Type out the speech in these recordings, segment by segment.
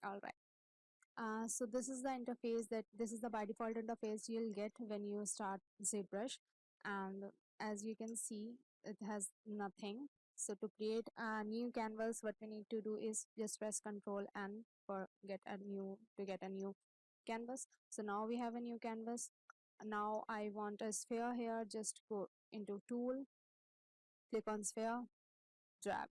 All right. So this is the interface that this is the by default interface you'll get when you start ZBrush, and as you can see, it has nothing. So to create a new canvas, what we need to do is just press Control N for get a new canvas. So now we have a new canvas. Now I want a sphere here. Just go into Tool, click on Sphere, drag.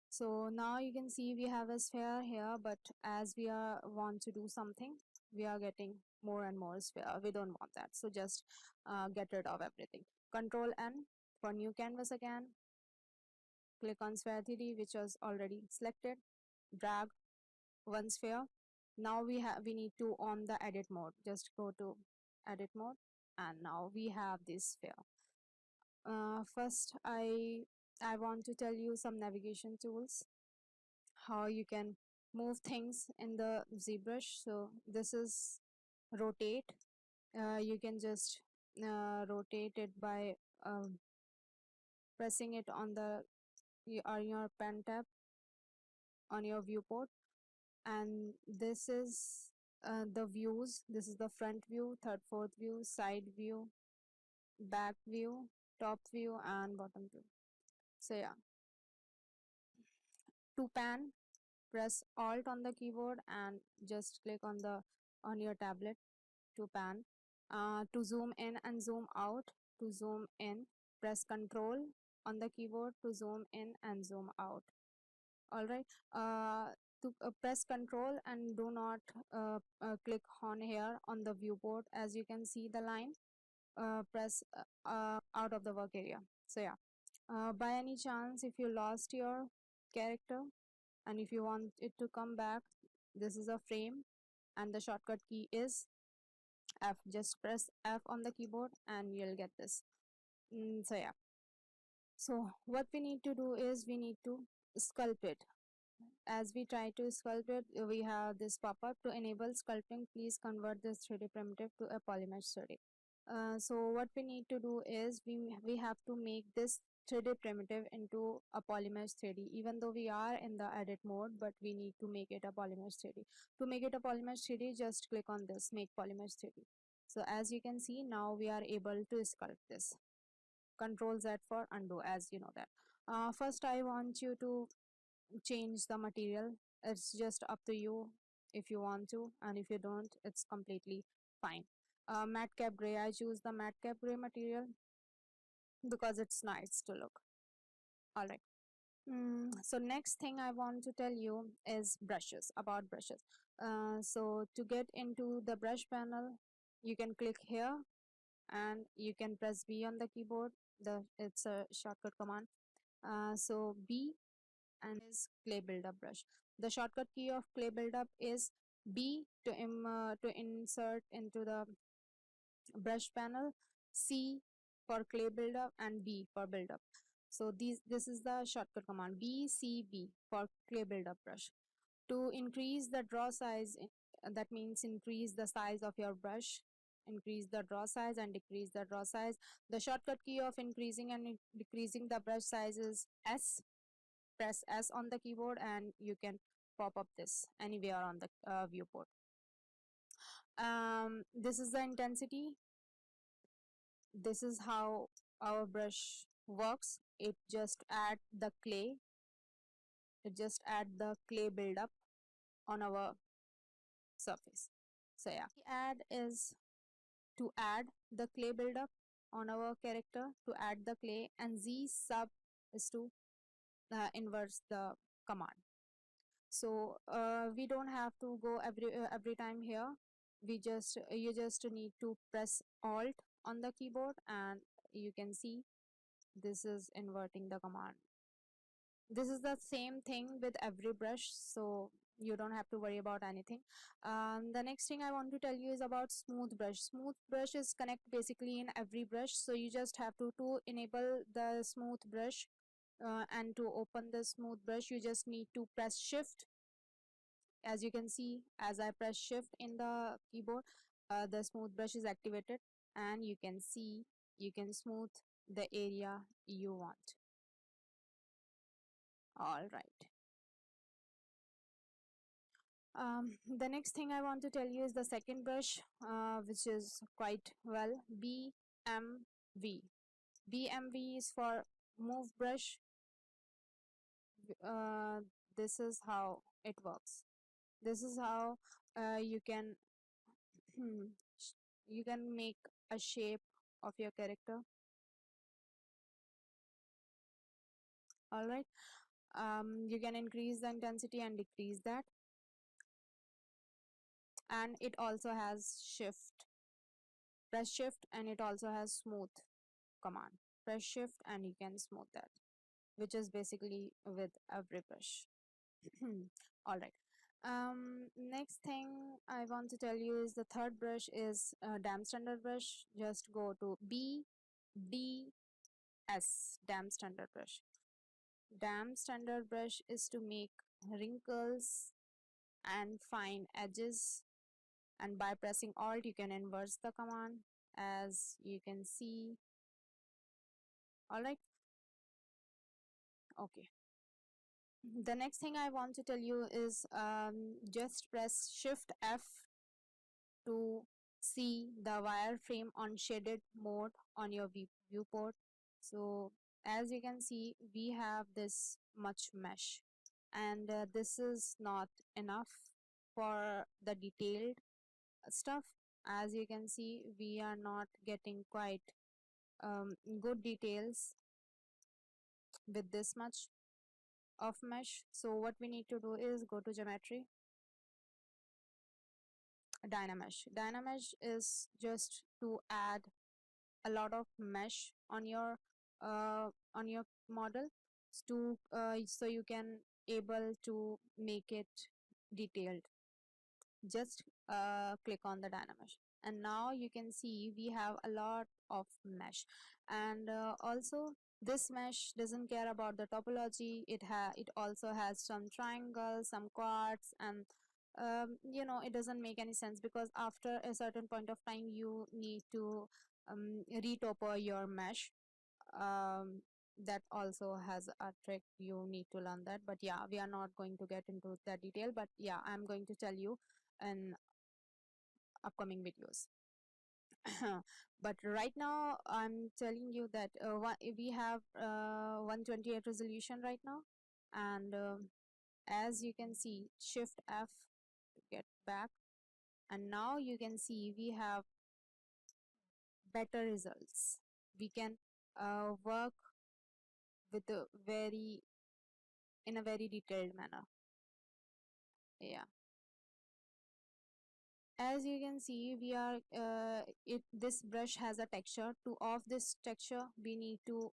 So now you can see we have a sphere here, but as we are want to do something, we are getting more and more sphere. We don't want that, so just get rid of everything. Control N for new canvas again, click on sphere 3D which was already selected, drag one sphere. Now we need to on the edit mode. Just go to edit mode, and now we have this sphere. First I want to tell you some navigation tools, how you can move things in the ZBrush. So this is rotate. You can just rotate it by pressing it on your pen tab on your viewport. And this is the views. This is the front view, third, fourth view, side view, back view, top view, and bottom view. So yeah, to pan, press Alt on the keyboard and just click on the on your tablet to pan. To zoom in and zoom out, to zoom in, press Control on the keyboard to zoom in and zoom out. All right. To press Control and do not click on here on the viewport. As you can see the line, press out of the work area. So yeah, by any chance if you lost your character and if you want it to come back, this is a frame and the shortcut key is F. Just press F on the keyboard and you'll get this. So yeah, so what we need to do is we need to sculpt it. As we try to sculpt it, we have this pop-up: to enable sculpting, please convert this 3D primitive to a polymesh 3D. So what we need to do is we have to make this 3D primitive into a polymesh 3D. Even though we are in the edit mode, but we need to make it a polymesh 3D. To make it a polymesh 3D, just click on this, make polymesh 3D. So as you can see, now we are able to sculpt this. Control Z for undo, as you know that. First I want you to change the material. It's just up to you if you want to, and if you don't, it's completely fine. Matte cap gray, I choose the matte cap gray material because it's nice to look. All right. So next thing I want to tell you is brushes, about brushes. So to get into the brush panel, you can click here and you can press B on the keyboard. It's a shortcut command. So B and is clay buildup brush. The shortcut key of clay buildup is B to insert into the brush panel, C for clay buildup, and B for buildup. So this is the shortcut command, BCB for clay buildup brush. To increase the draw size, that means increase the size of your brush, increase the draw size and decrease the draw size. The shortcut key of increasing and decreasing the brush size is S. Press S on the keyboard and you can pop up this anywhere on the viewport. This is the intensity. This is how our brush works. It just add the clay. It just add the clay buildup on our surface. So yeah, the add is to add the clay buildup on our character, to add the clay, and Z sub is to inverse the command. So we don't have to go every time here. We just you just need to press Alt on the keyboard and you can see this is inverting the command. This is the same thing with every brush, so you don't have to worry about anything. The next thing I want to tell you is about smooth brush. Smooth brush is connect basically in every brush, so you just have to enable the smooth brush and to open the smooth brush you just need to press shift. As you can see, as I press shift in the keyboard, the smooth brush is activated and you can see you can smooth the area you want. All right. The next thing I want to tell you is the second brush, which is quite well BMV. BMV is for move brush. Uh, this is how it works. This is how you can you can make a shape of your character. All right. You can increase the intensity and decrease that, and it also has shift, press shift, and it also has smooth command. Press shift and you can smooth that, which is basically with every brush. All right. Next thing I want to tell you is the third brush is dam standard brush. Just go to BDS, dam standard brush. Dam standard brush is to make wrinkles and fine edges, and by pressing alt you can inverse the command, as you can see. All right. Okay. The next thing I want to tell you is just press shift F to see the wireframe on shaded mode on your viewport. So as you can see, we have this much mesh, and this is not enough for the detailed stuff. As you can see, we are not getting quite good details with this much of mesh. So what we need to do is go to geometry, dynamesh. Dynamesh is just to add a lot of mesh on your model, to so you can able to make it detailed. Just click on the dynamesh, and now you can see we have a lot of mesh. And also this mesh doesn't care about the topology. It also has some triangles, some quads, and it doesn't make any sense, because after a certain point of time you need to retopo your mesh. um, that also has a trick, you need to learn that, but yeah, we are not going to get into that detail, but yeah, I'm going to tell you in upcoming videos. But right now I'm telling you that we have 128 resolution right now, and as you can see, shift F to get back, and now you can see we have better results. We can work with a very in a very detailed manner. Yeah, as you can see, we are it this brush has a texture. To off this texture, we need to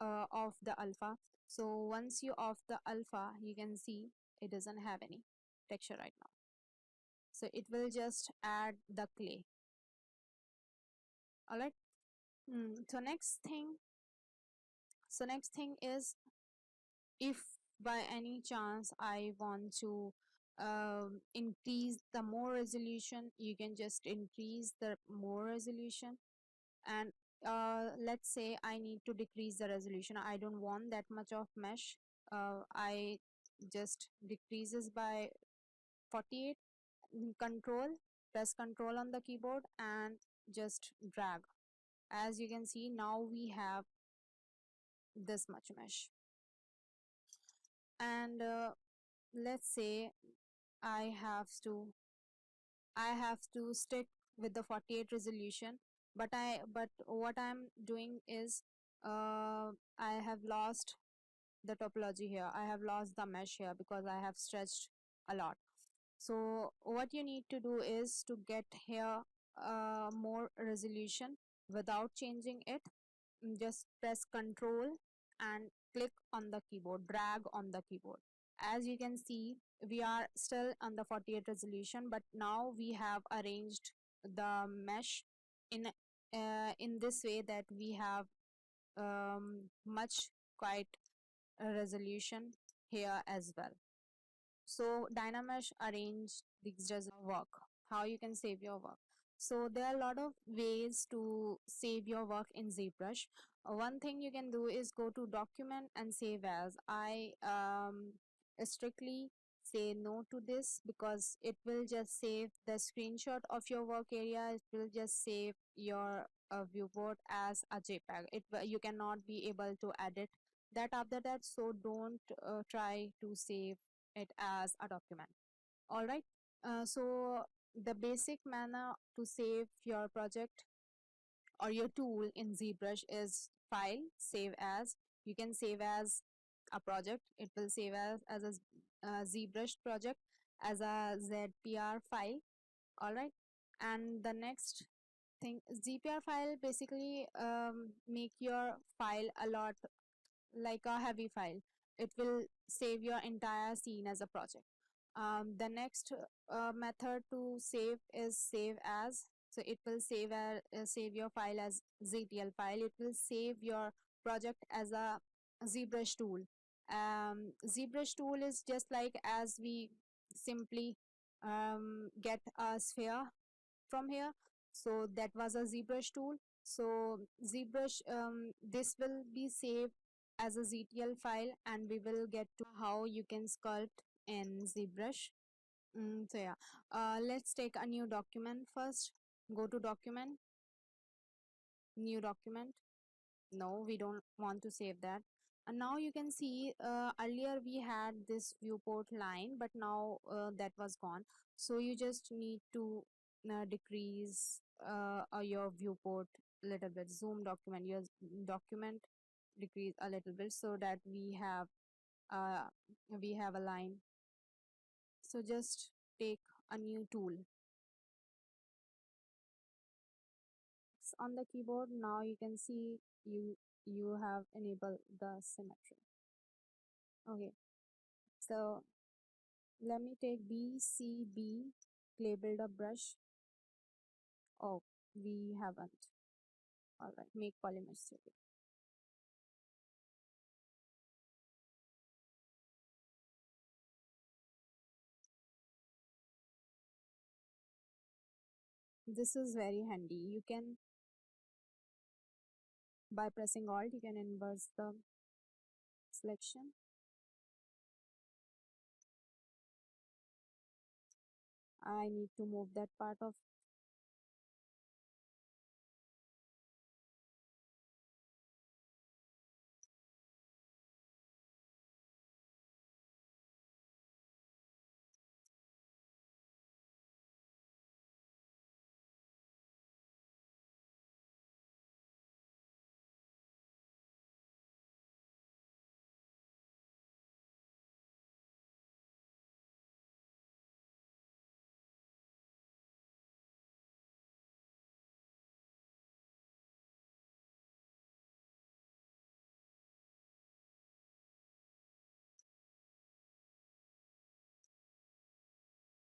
off the alpha. So once you off the alpha, you can see it doesn't have any texture right now, so it will just add the clay. All right. So next thing is, if by any chance I want to increase the more resolution, you can just increase the more resolution. And let's say I need to decrease the resolution, I don't want that much of mesh. I just decreases by 48. Control, press control on the keyboard and just drag. As you can see, now we have this much mesh. And let's say I have to I have to stick with the 48 resolution, but what I'm doing is I have lost the topology here, I have lost the mesh here because I have stretched a lot. So what you need to do is to get here more resolution without changing it. Just press control and click on the keyboard, drag on the keyboard. As you can see, we are still on the 48 resolution, but now we have arranged the mesh in this way that we have much quite a resolution here as well. So Dynamesh arrange these doesn't work. How you can save your work? So there are a lot of ways to save your work in ZBrush. One thing you can do is go to document and save as. I strictly say no to this, because it will just save the screenshot of your work area. It will just save your viewport as a JPEG. You cannot be able to edit that after that. So don't try to save it as a document. All right. So the basic manner to save your project or your tool in ZBrush is file, save as. You can save as a project. It will save as a ZBrush project as a ZPR file. All right. And the next thing, ZPR file basically make your file a lot like a heavy file. It will save your entire scene as a project. The next method to save is save as. So it will save your file as ZTL file. It will save your project as a ZBrush tool. ZBrush tool is just like as we simply get a sphere from here. So that was a ZBrush tool. So ZBrush, this will be saved as a ZTL file, and we will get to how you can sculpt in ZBrush. So yeah, let's take a new document first. Go to document, new document. No, we don't want to save that. And now you can see earlier we had this viewport line, but now that was gone. So you just need to decrease your viewport a little bit. Zoom document, your document decrease a little bit so that uh, we have a line. So just take a new tool on the keyboard. Now you can see you have enabled the symmetry. Okay, so let me take BCB, clay builder brush. Oh, we haven't. All right, make polymer sticky. This is very handy. You can, by pressing Alt, you can inverse the selection. I need to move that part of.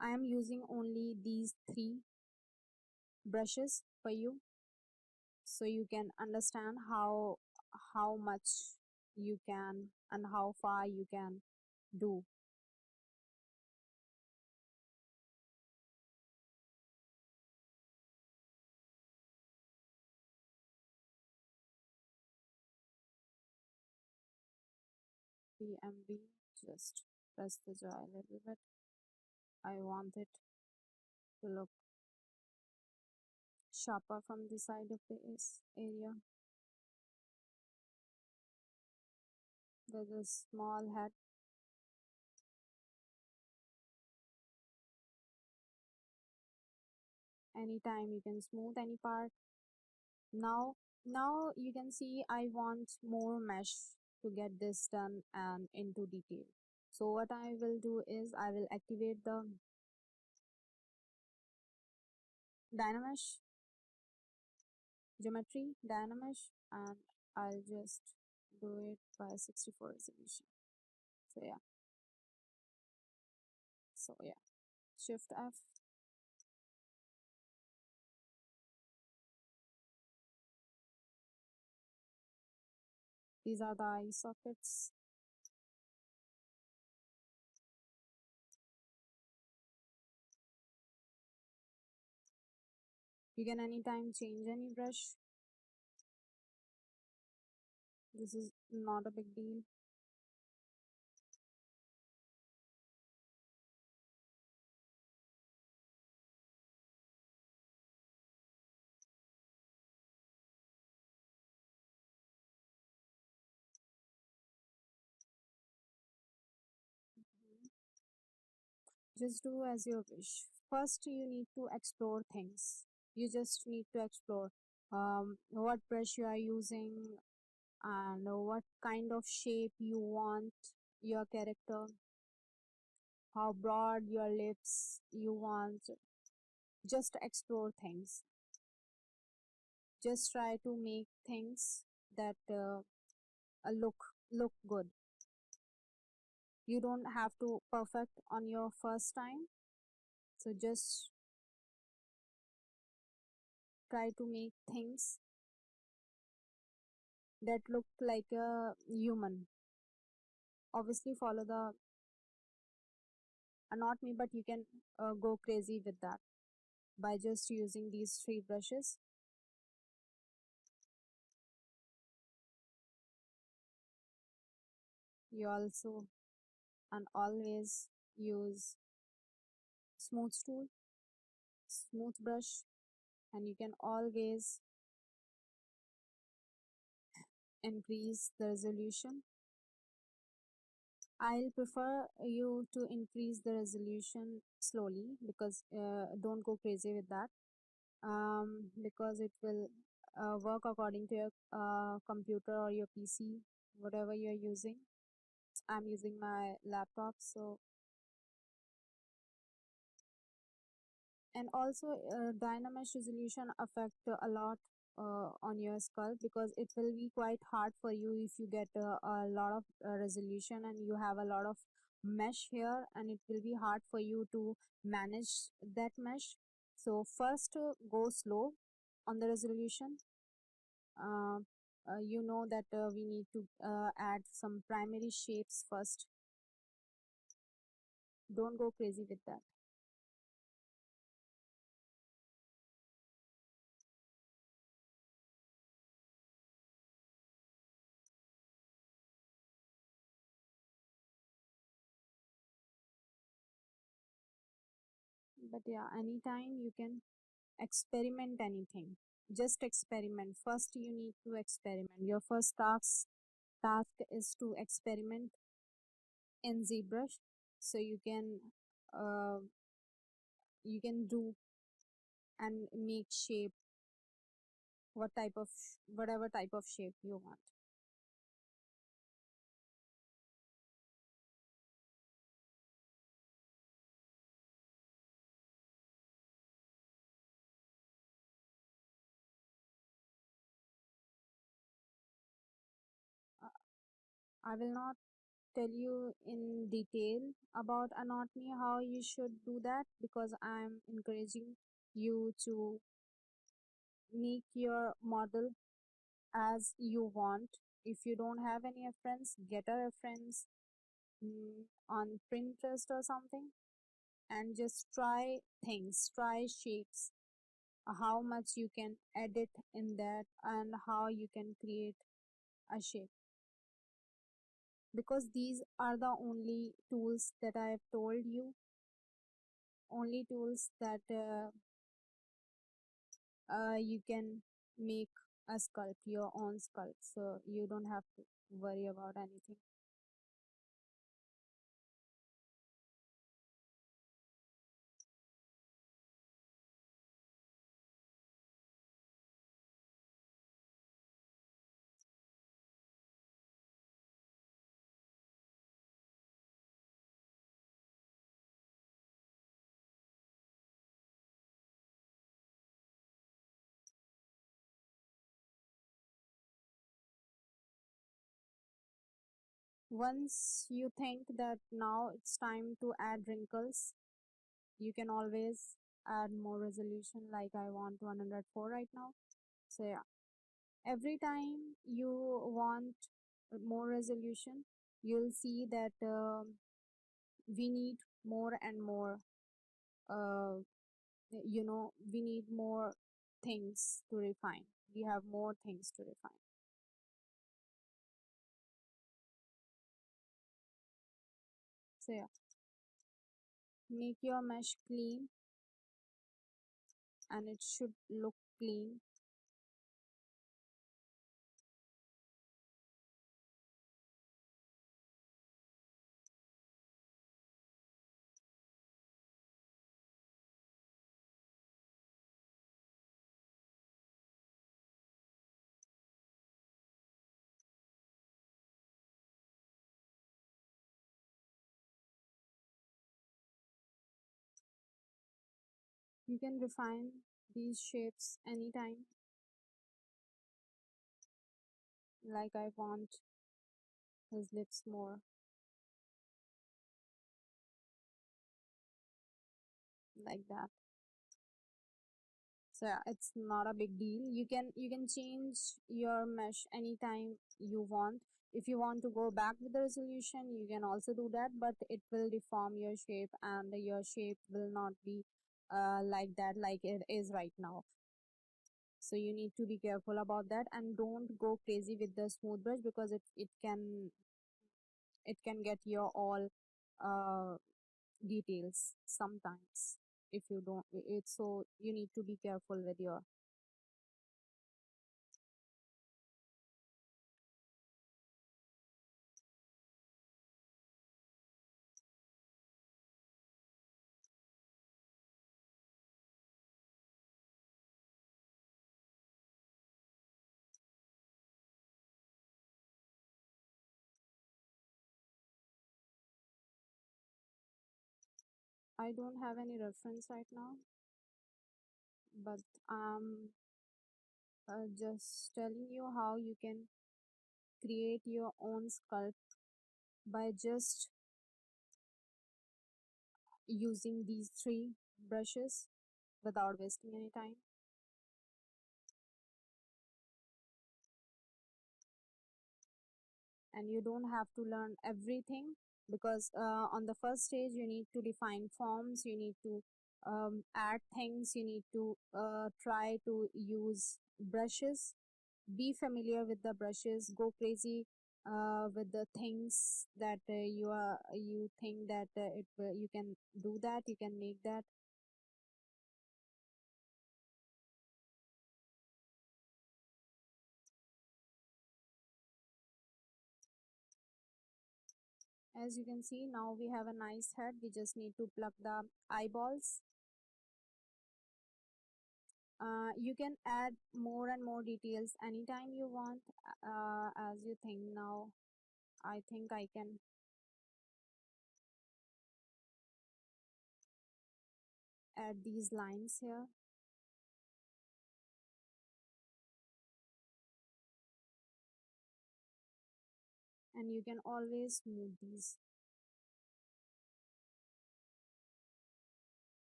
I am using only these three brushes for you, so you can understand how much you can and how far you can do. PMB, just press the jaw a little bit. I want it to look sharper from the side of the area. There's a small head. Anytime you can smooth any part. Now you can see I want more mesh to get this done and into detail. So what I will do is I will activate the Dynamesh geometry Dynamesh, and I'll just do it by 64 resolution. So yeah. So yeah. Shift F. These are the eye sockets. You can anytime change any brush. This is not a big deal. Just do as you wish. First, you need to explore things. You just need to explore what brush you are using and what kind of shape you want your character, how broad your lips you want. Just explore things. Just try to make things that look good. You don't have to perfect on your first time, so just try to make things that look like a human. Obviously follow the not me, but you can go crazy with that by just using these three brushes. You also and always use smooth tool, smooth brush, and you can always increase the resolution. I'll prefer you to increase the resolution slowly because don't go crazy with that, because it will work according to your computer or your PC, whatever you're using. I'm using my laptop, so. And also dynamesh resolution affect a lot on your skull because it will be quite hard for you if you get a lot of resolution and you have a lot of mesh here, and it will be hard for you to manage that mesh. So first go slow on the resolution. uh, you know that we need to add some primary shapes first. Don't go crazy with that. But yeah, anytime you can experiment anything. Just experiment. First you need to experiment. Your first task is to experiment in ZBrush, so uh, you can do and make shape whatever type of shape you want. uh, I will not tell you in detail about anatomy how you should do that because I'm encouraging you to make your model as you want. If you don't have any reference, get a reference on Pinterest or something, and just try things, try shapes, how much you can edit in that, and how you can create a shape. Because these are the only tools that I have told you, only tools that you can make a sculpt, your own sculpt, so you don't have to worry about anything. Once you think that now it's time to add wrinkles, you can always add more resolution. Like I want 104 right now. So yeah, every time you want more resolution, you'll see that we need more and more, uh, we need more things to refine. We have more things to refine. So yeah, make your mesh clean and it should look clean. You can refine these shapes anytime. Like I want his lips more like that. So yeah, it's not a big deal. You can change your mesh anytime you want. If you want to go back with the resolution, you can also do that, but it will deform your shape and your shape will not be like that, like it is right now. So you need to be careful about that, and don't go crazy with the smooth brush because it can get your all uh, details sometimes if you don't it. So you need to be careful with your. I don't have any reference right now, but I'm just telling you how you can create your own sculpt by just using these three brushes without wasting any time. And you don't have to learn everything because on the first stage you need to define forms, you need to add things, you need to try to use brushes, be familiar with the brushes, go crazy with the things that you think that you can do that, you can make that. As you can see, now we have a nice head. We just need to pluck the eyeballs. You can add more and more details anytime you want, as you think. Now I think I can add these lines here, and you can always move these.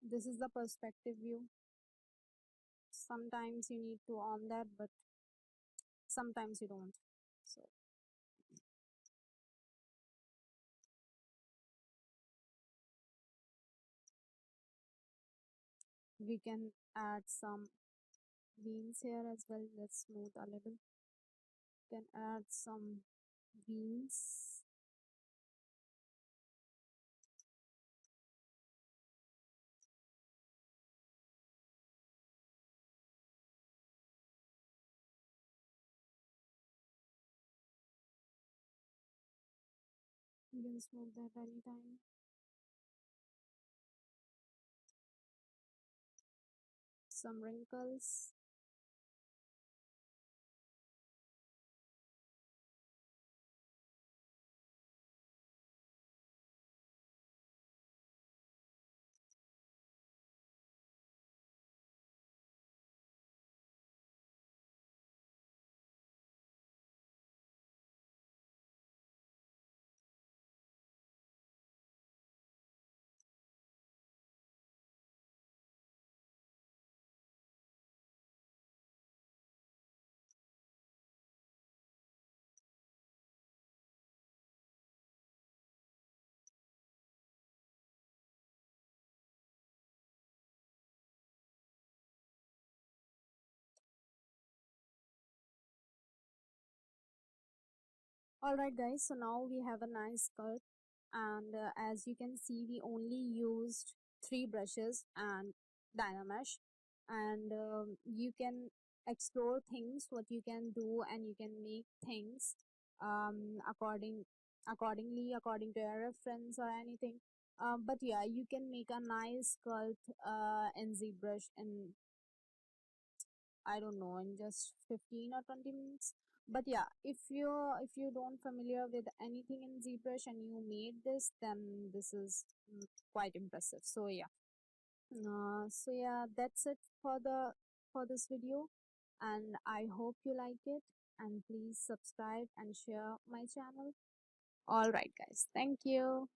This is the perspective view. Sometimes you need to on that, but sometimes you don't. So we can add some veins here as well. Let's smooth a little. Can add some veins. You can smooth that anytime. Some wrinkles. Alright guys, so now we have a nice skirt, and as you can see we only used three brushes and Dynamesh, and you can explore things what you can do, and you can make things accordingly according to your reference or anything. But yeah, you can make a nice skirt in ZBrush, and I don't know, in just 15 or 20 minutes. But yeah, if you don't familiar with anything in ZBrush and you made this, then this is quite impressive. So yeah. So yeah, that's it for this video, and I hope you like it. And please subscribe and share my channel. All right, guys. Thank you.